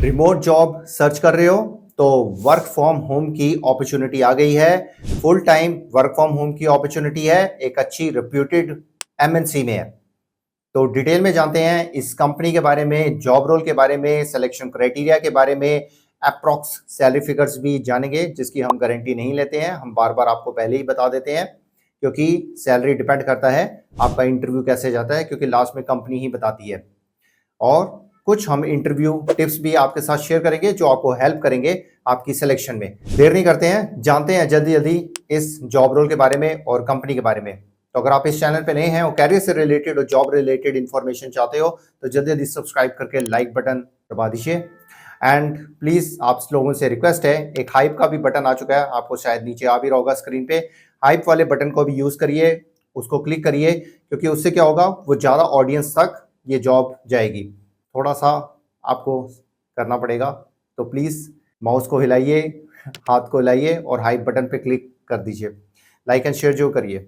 Remote job search कर रहे हो तो वर्क फ्रॉम होम की अपॉर्चुनिटी आ गई है। Full time work from home की अपॉर्चुनिटी है, एक अच्छी रिप्यूटेड एमएनसी में है। तो डिटेल में जानते हैं इस कंपनी के बारे में, जॉब रोल के बारे में, सिलेक्शन क्राइटेरिया के बारे में, अप्रॉक्स सैलरी फिगर्स भी जानेंगे जिसकी हम गारंटी नहीं लेते हैं। हम बार बार आपको पहले ही बता देते हैं क्योंकि सैलरी डिपेंड करता है आपका इंटरव्यू कैसे जाता है, क्योंकि लास्ट में कंपनी ही बताती है। और कुछ हम इंटरव्यू टिप्स भी आपके साथ शेयर करेंगे जो आपको हेल्प करेंगे आपकी सिलेक्शन में। देर नहीं करते हैं, जानते हैं जल्दी जल्दी इस जॉब रोल के बारे में और कंपनी के बारे में। तो अगर आप इस चैनल पे नए हैं और कैरियर से रिलेटेड और जॉब रिलेटेड इंफॉर्मेशन चाहते हो तो जल्दी जल्दी सब्सक्राइब करके लाइक बटन दबा दीजिए। एंड प्लीज आप लोगों से रिक्वेस्ट है, एक हाइप का भी बटन आ चुका है, आपको शायद नीचे आ भी रहा होगा स्क्रीन पे। हाइप वाले बटन को भी यूज करिए, उसको क्लिक करिए, क्योंकि उससे क्या होगा, वो ज्यादा ऑडियंस तक ये जॉब जाएगी। थोड़ा सा आपको करना पड़ेगा, तो प्लीज माउस को हिलाइए, हाथ को हिलाइए और हाइप बटन पे क्लिक कर दीजिए। लाइक एंड शेयर जो करिए।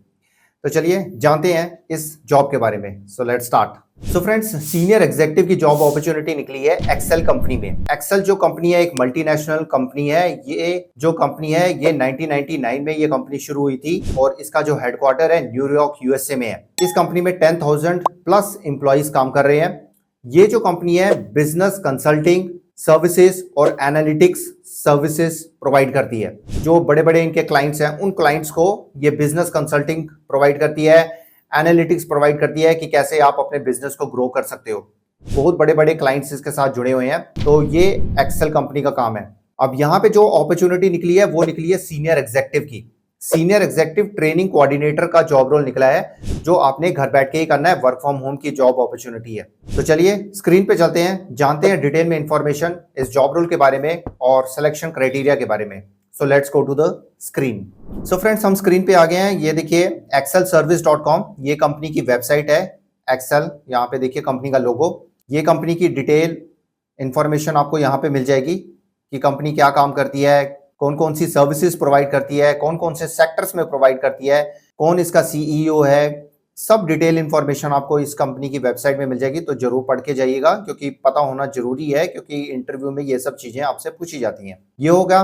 तो चलिए जानते हैं इस जॉब के बारे में। So let's start. So friends, senior executive की जॉब अपॉर्चुनिटी निकली है एक्सेल कंपनी में। एक्सेल जो कंपनी है एक मल्टीनेशनल कंपनी है। ये जो कंपनी है ये 1999 में ये कंपनी शुरू हुई थी और इसका जो हेडक्वार्टर है न्यूयॉर्क यूएसए में है। इस कंपनी में 10,000 प्लस एम्प्लॉइज काम कर रहे हैं। ये जो कंपनी है बिजनेस कंसल्टिंग सर्विसेज और एनालिटिक्स सर्विसेज प्रोवाइड करती है। जो बड़े बड़े इनके क्लाइंट्स हैं उन क्लाइंट्स को ये बिजनेस कंसल्टिंग प्रोवाइड करती है, एनालिटिक्स प्रोवाइड करती है कि कैसे आप अपने बिजनेस को ग्रो कर सकते हो। बहुत बड़े बड़े क्लाइंट्स इसके साथ जुड़े हुए हैं। तो ये एक्सेल कंपनी का काम है। अब यहाँ पे जो अपॉर्चुनिटी निकली है वो निकली है सीनियर एग्जीक्यूटिव की। सीनियर एग्जीक्यूटिव ट्रेनिंग कोऑर्डिनेटर का जॉब रोल निकला है, जो आपने घर बैठ के ही करना है। वर्क फ्रॉम होम की जॉब अपॉर्चुनिटी है। तो चलिए स्क्रीन पे चलते हैं, जानते हैं डिटेल में इंफॉर्मेशन इस जॉब रोल के बारे में और सिलेक्शन क्राइटेरिया के बारे में। So let's go to the screen. So friends, हम स्क्रीन पे आ गए हैं। ये देखिए excelservice.com, ये कंपनी की वेबसाइट है। एक्सेल, यहाँ पे देखिए कंपनी का लोगो। ये कंपनी की डिटेल इंफॉर्मेशन आपको यहाँ पे मिल जाएगी कि कंपनी क्या काम करती है, कौन कौन सी सर्विसेज प्रोवाइड करती है, कौन कौन से सेक्टर्स में प्रोवाइड करती है, कौन इसका सीईओ है। सब डिटेल इंफॉर्मेशन आपको इस कंपनी की वेबसाइट में मिल जाएगी। तो जरूर पढ़ के जाइएगा क्योंकि पता होना जरूरी है, क्योंकि इंटरव्यू में ये सब चीजें आपसे पूछी जाती हैं। ये होगा।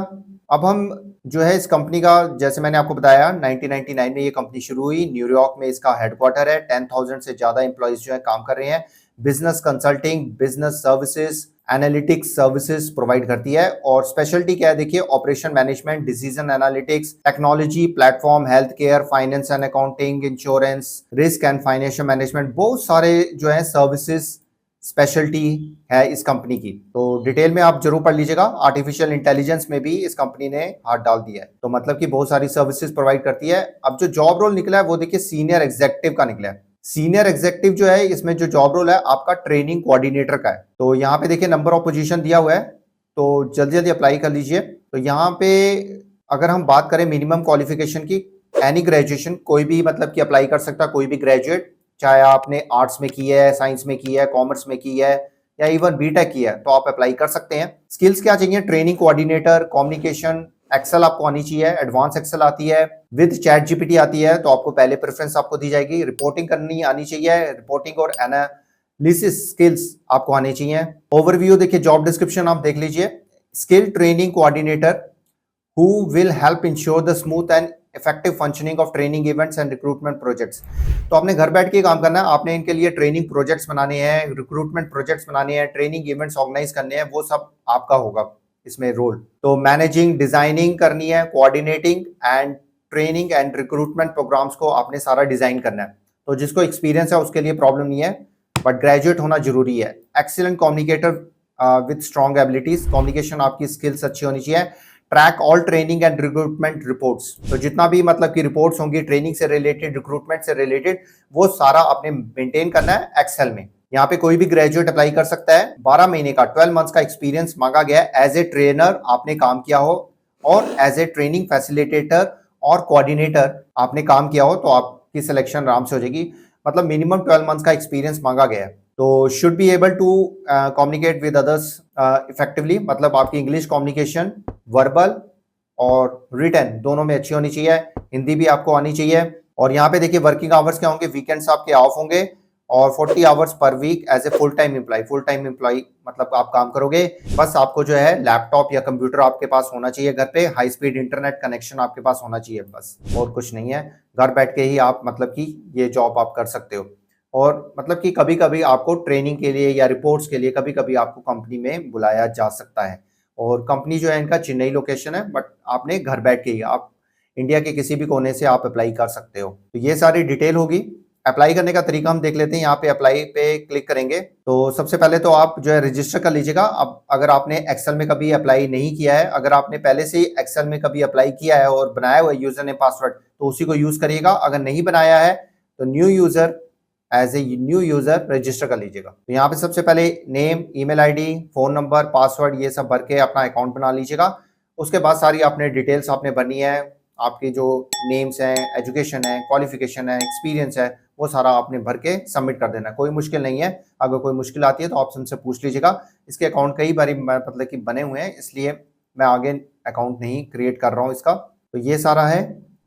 अब हम जो है इस कंपनी का, जैसे मैंने आपको बताया 1999 में ये कंपनी शुरू हुई। न्यूयॉर्क में इसका हेडक्वार्टर है। 10,000 से ज्यादा एम्प्लॉइज जो है काम कर रहे हैं। Business consulting, business services, analytics services provide करती है। और स्पेशलिटी क्या है देखिए, operation management, decision analytics, technology, platform, health care, finance and accounting, insurance, risk and financial management, बहुत सारे जो है सर्विसेज स्पेशलिटी है इस कंपनी की। तो डिटेल में आप जरूर पढ़ लीजिएगा। आर्टिफिशियल इंटेलिजेंस में भी इस कंपनी ने हाथ डाल दिया है, तो मतलब कि बहुत सारी सर्विसेज प्रोवाइड करती है। अब जो जॉब रोल निकला है वो देखिए सीनियर एग्जीक्यूटिव का निकला है। सीनियर एग्जीक्यूटिव जो है इसमें जो जॉब रोल है आपका ट्रेनिंग कोऑर्डिनेटर का है। तो यहाँ पे देखिए नंबर ऑफ पोजीशन दिया हुआ है, तो जल्दी जल्दी अप्लाई कर लीजिए। तो यहाँ पे अगर हम बात करें मिनिमम क्वालिफिकेशन की, एनी ग्रेजुएशन, कोई भी मतलब कि अप्लाई कर सकता है, कोई भी ग्रेजुएट, चाहे आपने आर्ट्स में की है, साइंस में की है, कॉमर्स में की है या इवन बीटेक की है, तो आप अप्लाई कर सकते हैं। स्किल्स क्या चाहिए, ट्रेनिंग कोऑर्डिनेटर, कम्युनिकेशन, एक्सेल आपको आनी चाहिए, एडवांस एक्सेल आती है, विद चैट जीपीटी आती है, तो आपको पहले प्रेफरेंस आपको दी जाएगी। रिपोर्टिंग करनी आनी चाहिए, रिपोर्टिंग और एनालिसिस स्किल्स आपको आनी चाहिए। ओवरव्यू देखिए, जॉब डिस्क्रिप्शन आप देख लीजिए। Skill training coordinator who will help ensure the smooth and effective functioning of training events and recruitment projects। तो आपने घर बैठ के काम करना है। आपने इनके लिए ट्रेनिंग प्रोजेक्ट्स बनाने हैं, रिक्रूटमेंट प्रोजेक्ट्स बनाने हैं, ट्रेनिंग इवेंट्स ऑर्गेनाइज करने हैं, वो सब आपका होगा इसमें रोल। तो मैनेजिंग, डिजाइनिंग करनी है, coordinating and training and recruitment programmes को आपने सारा डिजाइन करना है। तो जिसको एक्सपीरियंस है उसके लिए प्रॉब्लम नहीं है, बट ग्रेजुएट होना जरूरी है। Excellent communicator with strong abilities, communication आपकी स्किल्स अच्छी होनी चाहिए। Track all training and recruitment reports, तो जितना भी मतलब की रिपोर्ट्स होंगी ट्रेनिंग से रिलेटेड, रिक्रूटमेंट से रिलेटेड, वो सारा आपने मेंटेन करना है एक्सेल में। यहाँ पे कोई भी ग्रेजुएट अप्लाई कर सकता है। 12 महीने का, 12 मंथ्स का एक्सपीरियंस मांगा गया है। एज ए ट्रेनर आपने काम किया हो और एज ए ट्रेनिंग फैसिलिटेटर और कोऑर्डिनेटर आपने काम किया हो, तो आपकी सिलेक्शन आराम से हो जाएगी। मतलब मिनिमम 12 मंथ्स का एक्सपीरियंस मांगा गया है। तो should be able to communicate with others effectively, मतलब आपकी इंग्लिश कम्युनिकेशन वर्बल और रिटन दोनों में अच्छी होनी चाहिए। हिंदी भी आपको आनी चाहिए। और यहाँ पे देखिए वर्किंग आवर्स क्या होंगे, वीकेंड्स आपके ऑफ होंगे और 40 आवर्स पर week as a full time employee मतलब आप काम करोगे। बस आपको जो है लैपटॉप या कंप्यूटर आपके पास होना चाहिए घर पे, हाई स्पीड इंटरनेट कनेक्शन आपके पास होना चाहिए, बस और कुछ नहीं है। घर बैठ के ही आप मतलब कि ये जॉब आप कर सकते हो। और मतलब कि कभी कभी आपको ट्रेनिंग के लिए या रिपोर्ट्स के लिए कभी कभी आपको कंपनी में बुलाया जा सकता है। और कंपनी जो है इनका चेन्नई लोकेशन है, बट आपने घर बैठ के ही आप इंडिया के किसी भी कोने से आप अप्लाई कर सकते हो। तो ये सारी डिटेल होगी। अप्लाई करने का तरीका हम देख लेते हैं। यहाँ पे अप्लाई पे क्लिक करेंगे तो सबसे पहले तो आप जो है रजिस्टर कर लीजिएगा। अब अगर आपने एक्सेल में कभी अप्लाई नहीं किया है, अगर आपने पहले से ही एक्सेल में कभी अप्लाई किया है और बनाया हुआ यूजर नेम पासवर्ड, तो उसी को यूज करिएगा। अगर नहीं बनाया है तो as a new user register कर लीजिएगा। तो यहाँ पे सबसे पहले name, email ID, phone number, password ये सब भर के अपना अकाउंट बना लीजिएगा। उसके बाद सारी आपने डिटेल्स आपने भरनी है। आपकी जो नेम्स हैं, एजुकेशन है, क्वालिफिकेशन है, एक्सपीरियंस है, वो सारा आपने भर के सबमिट कर देना। कोई मुश्किल नहीं है। अगर कोई मुश्किल आती है तो ऑप्शन से पूछ लीजिएगा। इसके अकाउंट कई बार मतलब कि बने हुए हैं, इसलिए मैं आगे अकाउंट नहीं क्रिएट कर रहा हूँ इसका। तो ये सारा है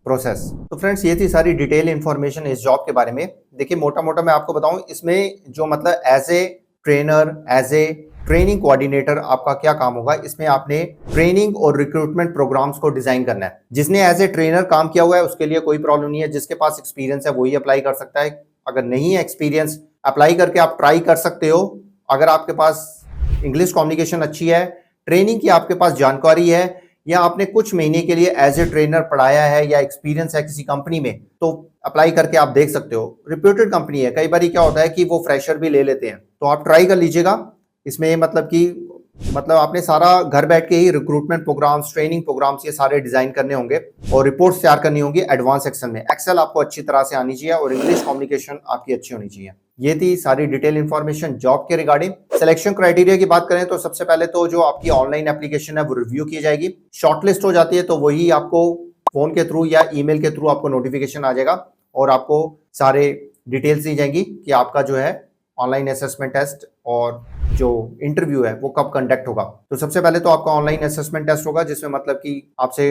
प्रोसेस। तो फ्रेंड्स ये थी सारी डिटेल इंफॉर्मेशन इस जॉब के बारे में। देखिए मोटा मोटा मैं आपको बताऊं, इसमें जो मतलब as a trainer, as a training coordinator आपका क्या काम होगा। इसमें आपने ट्रेनिंग और रिक्रूटमेंट प्रोग्राम्स को डिजाइन करना है। जिसने एज ए ट्रेनर काम किया हुआ है उसके लिए कोई प्रॉब्लम नहीं है। जिसके पास एक्सपीरियंस है वही अप्लाई कर सकता है। अगर नहीं है एक्सपीरियंस, अप्लाई करके आप ट्राई कर सकते हो। अगर आपके पास इंग्लिश कम्युनिकेशन अच्छी है, ट्रेनिंग की आपके पास जानकारी है, या आपने कुछ महीने के लिए एज ए ट्रेनर पढ़ाया है या एक्सपीरियंस है किसी कंपनी में, तो अप्लाई करके आप देख सकते हो। रिप्यूटेड कंपनी है। कई बार क्या होता है कि वो फ्रेशर भी ले लेते हैं, तो आप ट्राई कर लीजिएगा। इसमें मतलब आपने सारा घर बैठ के ही रिक्रूटमेंट प्रोग्राम्स, ट्रेनिंग प्रोग्राम्स ये सारे डिजाइन करने होंगे और रिपोर्ट्स तैयार करनी होंगी एडवांस एक्सेल में। एक्सेल आपको अच्छी तरह से आनी चाहिए और इंग्लिश कम्युनिकेशन आपकी अच्छी होनी चाहिए। ये थी सारी डिटेल इंफॉर्मेशन जॉब के रिगार्डिंग। सिलेक्शन क्राइटेरिया की बात करें तो सबसे पहले तो जो आपकी ऑनलाइन एप्लीकेशन है वो रिव्यू की जाएगी। शॉर्टलिस्ट हो जाती है तो वही आपको फोन के थ्रू या ईमेल के थ्रू आपको नोटिफिकेशन आ जाएगा और आपको सारे डिटेल्स दी जाएंगी कि आपका जो है ऑनलाइन असेसमेंट टेस्ट और जो इंटरव्यू है वो कब कंडक्ट होगा। तो सबसे पहले तो आपका ऑनलाइन असेसमेंट टेस्ट होगा, जिसमें मतलब कि आपसे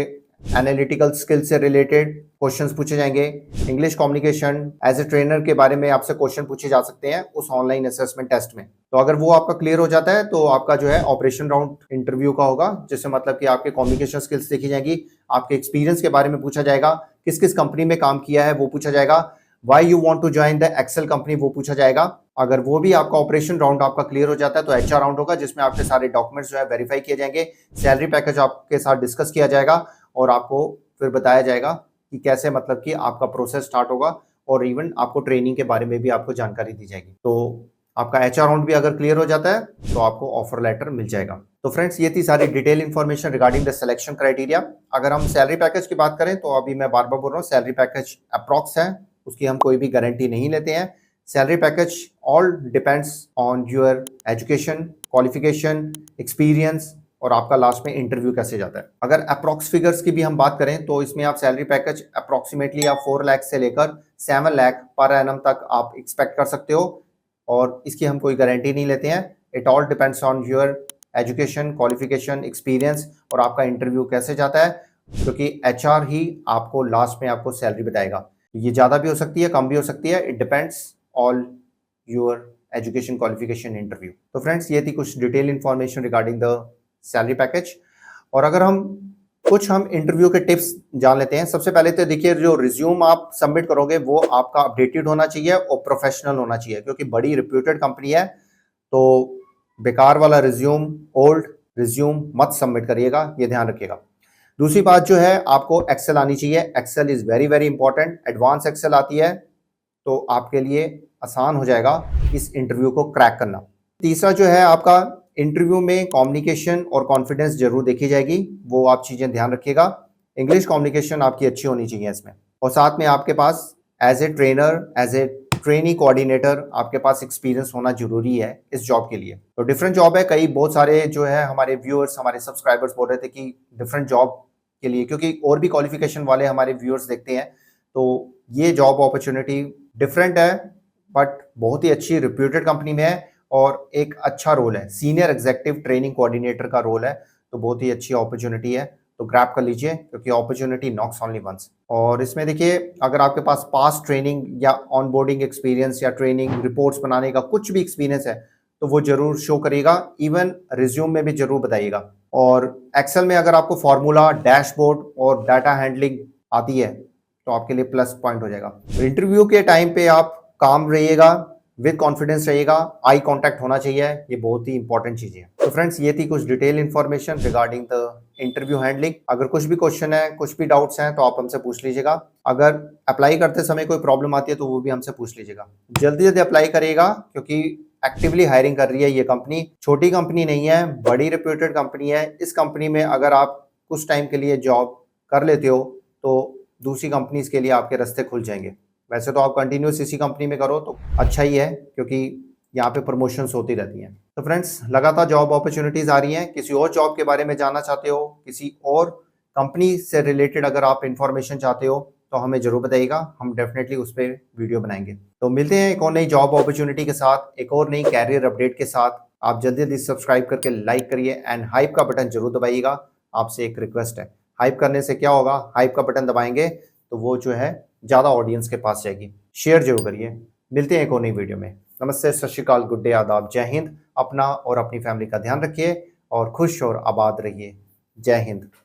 एनालिटिकल स्किल से रिलेटेड क्वेश्चंस पूछे जाएंगे। English communication as a trainer के बारे में आपसे क्वेश्चन पूछे जा सकते हैं उस ऑनलाइन असेसमेंट टेस्ट में। तो अगर वो आपका क्लियर हो जाता है तो आपका जो है ऑपरेशन राउंड इंटरव्यू का होगा, जिससे मतलब कि आपके कम्युनिकेशन स्किल्स देखी जाएगी, आपके एक्सपीरियंस के बारे में पूछा जाएगा, किस किस कंपनी में काम किया है वो पूछा जाएगा, why you want to join the Excel company वो पूछा जाएगा। अगर वो भी आपका ऑपरेशन राउंड आपका क्लियर हो जाता है तो एचआर राउंड होगा, जिसमें आपके सारे डॉक्यूमेंट्स जो है वेरीफाई किए जाएंगे, सैलरी पैकेज आपके साथ डिस्कस किया जाएगा और आपको फिर बताया जाएगा कि कैसे मतलब कि आपका प्रोसेस स्टार्ट होगा और इवन आपको ट्रेनिंग के बारे में भी आपको जानकारी दी जाएगी। तो आपका एचआर राउंड भी अगर क्लियर हो जाता है तो आपको ऑफर लेटर मिल जाएगा। तो फ्रेंड्स ये थी सारी detail information regarding the selection criteria. अगर हम सैलरी पैकेज की बात करें तो अभी मैं बार बार बोल रहा हूँ, सैलरी पैकेज अप्रॉक्स है, उसकी हम कोई भी गारंटी नहीं लेते हैं। Salary package all depends on your education, qualification, experience और आपका लास्ट में इंटरव्यू कैसे जाता है। अगर अप्रॉक्स फिगर्स की भी हम बात करें तो इसमें आप सैलरी पैकेज अप्रॉक्सीमेटली आप 4 लाख से लेकर 7 लाख पर एनम तक आप एक्सपेक्ट कर सकते हो और इसकी हम कोई गारंटी नहीं लेते हैं। It all depends on your education, qualification, experience और आपका इंटरव्यू कैसे जाता है, क्योंकि एचआर ही आपको लास्ट में आपको सैलरी बताएगा। ये ज़्यादा भी हो सकती है, कम भी हो सकती है। It depends all your education, qualification, interview. तो फ्रेंड्स ये थी कुछ detail information regarding the salary package. और अगर हम इंटरव्यू के टिप्स जान लेते हैं। सबसे पहले तो देखिए, जो रिज्यूम आप सबमिट करोगे वो आपका अपडेटेड होना चाहिए और प्रोफेशनल होना चाहिए, क्योंकि बड़ी रिप्यूटेड कंपनी है। तो बेकार वाला रिज्यूम, ओल्ड रिज्यूम मत सबमिट करिएगा, ये ध्यान रखिएगा। दूसरी बात जो है, आपको एक्सेल आनी चाहिए। Excel is very very important. Advance Excel आती है तो आपके लिए आसान हो जाएगा इस इंटरव्यू को क्रैक करना। तीसरा जो है, आपका इंटरव्यू में कम्युनिकेशन और कॉन्फिडेंस जरूर देखी जाएगी, वो आप चीजें ध्यान रखिएगा। इंग्लिश कम्युनिकेशन आपकी अच्छी होनी चाहिए इसमें, और साथ में आपके पास as a trainer, as a training coordinator आपके पास एक्सपीरियंस होना जरूरी है इस जॉब के लिए। तो डिफरेंट जॉब है, कई बहुत सारे जो है हमारे व्यूअर्स, हमारे सब्सक्राइबर्स बोल रहे थे कि डिफरेंट जॉब के लिए, क्योंकि और भी क्वालिफिकेशन वाले हमारे व्यूअर्स देखते हैं, तो ये जॉब अपॉर्चुनिटी डिफरेंट है बट बहुत ही अच्छी रिप्यूटेड कंपनी में है और एक अच्छा रोल है, सीनियर एग्जीक्यूटिव ट्रेनिंग कोऑर्डिनेटर का रोल है, तो बहुत ही अच्छी अपॉर्चुनिटी है। तो ग्रैब कर लीजिए क्योंकि अपॉर्चुनिटी नॉक्स ओनली वंस। और इसमें देखिए अगर आपके पास पास ट्रेनिंग या ऑनबोर्डिंग एक्सपीरियंस या ट्रेनिंग रिपोर्ट्स बनाने का कुछ भी एक्सपीरियंस है तो वो जरूर शो करेगा, इवन रिज्यूम में भी जरूर बताइएगा। और एक्सेल में अगर आपको फॉर्मूला, डैशबोर्ड और डाटा हैंडलिंग आती है तो आपके लिए प्लस पॉइंट हो जाएगा। इंटरव्यू के टाइम पे आप काम रहिएगा, विद कॉन्फिडेंस रहिएगा, आई कांटेक्ट होना चाहिए, ये बहुत ही इंपॉर्टेंट चीजें हैं। तो फ्रेंड्स ये थी कुछ detail information regarding the interview handling. अगर कुछ भी क्वेश्चन है, कुछ भी डाउट्स हैं तो आप हमसे पूछ लीजिएगा। अगर अप्लाई करते समय कोई प्रॉब्लम आती है तो वो भी हमसे पूछ लीजिएगा। जल्दी जल्दी अप्लाई करिएगा क्योंकि एक्टिवली हायरिंग कर रही है ये कंपनी। छोटी कंपनी नहीं है, बड़ी रेप्यूटेड कंपनी है। इस कंपनी में अगर आप कुछ टाइम के लिए जॉब कर लेते हो तो दूसरी कंपनीज के लिए आपके रास्ते खुल जाएंगे। वैसे तो आप कंटिन्यूस इसी कंपनी में करो तो अच्छा ही है क्योंकि यहाँ पे प्रमोशंस होती रहती हैं। तो फ्रेंड्स लगातार जॉब अपॉर्चुनिटीज आ रही हैं। किसी और जॉब के बारे में जानना चाहते हो, किसी और कंपनी से रिलेटेड अगर आप इंफॉर्मेशन चाहते हो तो हमें जरूर बताइएगा, हम डेफिनेटली उस पर वीडियो बनाएंगे। तो मिलते हैं एक और नई जॉब अपॉर्चुनिटी के साथ, एक और नई कैरियर अपडेट के साथ। आप जल्दी जल्दी सब्सक्राइब करके लाइक करिए एंड हाइप का बटन जरूर दबाइएगा। आपसे एक रिक्वेस्ट है, हाइप करने से क्या होगा, हाइप का बटन दबाएंगे तो वो जो है ज़्यादा ऑडियंस के पास जाएगी। शेयर जरूर करिए। मिलते हैं एक और नई वीडियो में। नमस्ते, सत श्री अकाल, गुड डे, आदाब, जय हिंद। अपना और अपनी फैमिली का ध्यान रखिए और खुश और आबाद रहिए। जय हिंद।